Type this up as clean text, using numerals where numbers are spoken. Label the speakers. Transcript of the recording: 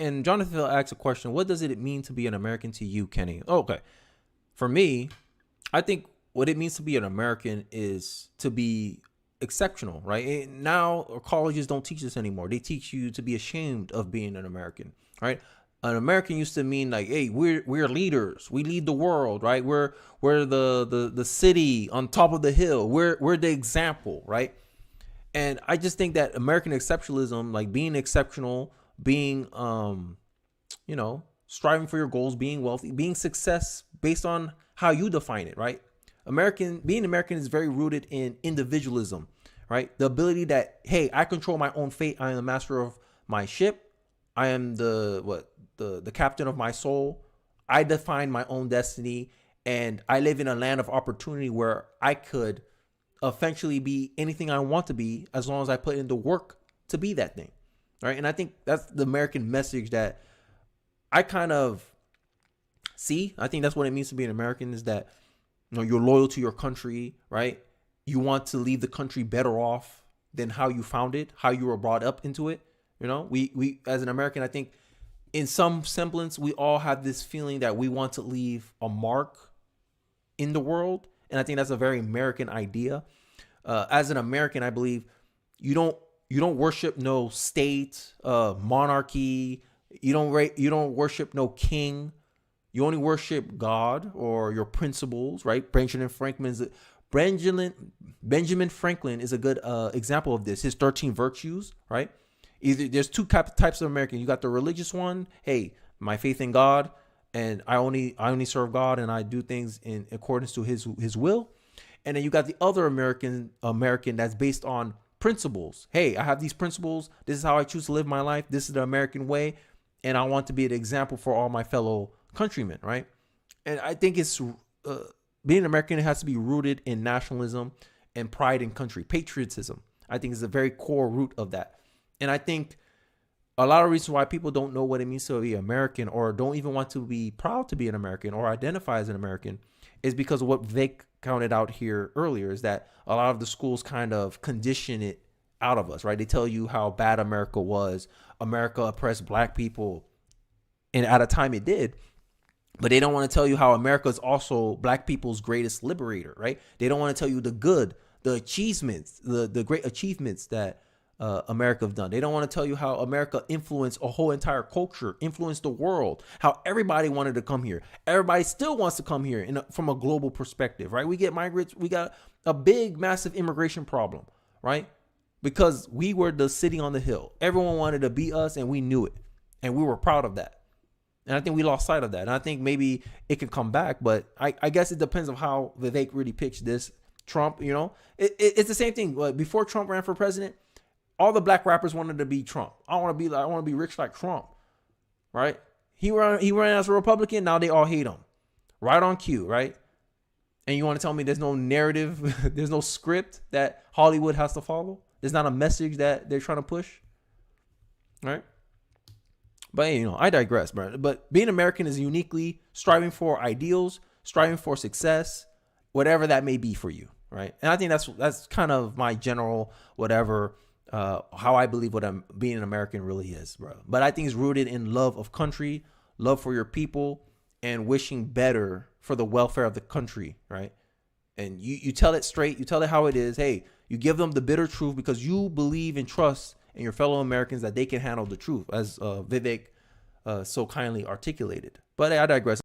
Speaker 1: And Jonathan Phil asks a question: what does it mean to be an American to you, Kenny? Oh, okay. For me, I think what it means to be an American is to be exceptional, right? Now, colleges don't teach this anymore. They teach you to be ashamed of being an American, right? An American used to mean like, hey, we're leaders. We lead the world, right? We're the city on top of the hill. We're the example, right? And I just think that American exceptionalism, like being exceptional, being striving for your goals, being wealthy, being success based on how you define it, right? Being American is very rooted in individualism, right? The ability that, hey, I control my own fate. I am the master of my ship. I am the captain of my soul. I define my own destiny, and I live in a land of opportunity where I could eventually be anything I want to be as long as I put in the work to be that thing, right? And I think that's the American message that I kind of see. I think that's what it means to be an American, is that you're loyal to your country, right? You want to leave the country better off than how you found it, how you were brought up into it. We as an American, I think in some semblance, we all have this feeling that we want to leave a mark in the world. And I think that's a very American idea. As an American, I believe you don't worship no state, monarchy. You don't worship no king. You only worship God or your principles, right? Benjamin Franklin is a good example of this. His 13 virtues, right? Either there's two types of American. You got the religious one. Hey, my faith in God, and I only serve God, and I do things in accordance to His will. And then you got the other American that's based on principles. Hey, I have these principles. This is how I choose to live my life. This is the American way, and I want to be an example for all my fellow countrymen, right? And I think it's being American, it has to be rooted in nationalism and pride in country, patriotism. I think is a very core root of that. And I think a lot of reasons why people don't know what it means to be American, or don't even want to be proud to be an American or identify as an American, is because of what Vic counted out here earlier, is that a lot of the schools kind of condition it out of us, right? They tell you how bad America was. America oppressed black people, and at a time it did. But they don't want to tell you how America is also black people's greatest liberator, right? They don't want to tell you the good, the achievements, the great achievements that America have done. They don't want to tell you how America influenced a whole entire culture, influenced the world, how everybody wanted to come here. Everybody still wants to come here from a global perspective, right? We get migrants. We got a big, massive immigration problem, right? Because we were the city on the hill. Everyone wanted to be us, and we knew it. And we were proud of that. And I think we lost sight of that. And I think maybe it can come back, but I guess it depends on how Vivek really pitched this. Trump, it's the same thing. Before Trump ran for president, all the black rappers wanted to be Trump. I want to be rich like Trump, right? He ran as a Republican. Now they all hate him, right on cue, right? And you want to tell me there's no narrative, there's no script that Hollywood has to follow? There's not a message that they're trying to push, right? But I digress, bro. But being American is uniquely striving for ideals, striving for success, whatever that may be for you, right? And I think that's kind of my general whatever. How I believe what being an American really is, bro. But I think it's rooted in love of country, love for your people, and wishing better for the welfare of the country, right? And you tell it straight, you tell it how it is. Hey, you give them the bitter truth because you believe and trust in your fellow Americans that they can handle the truth, as Vivek so kindly articulated. But I digress.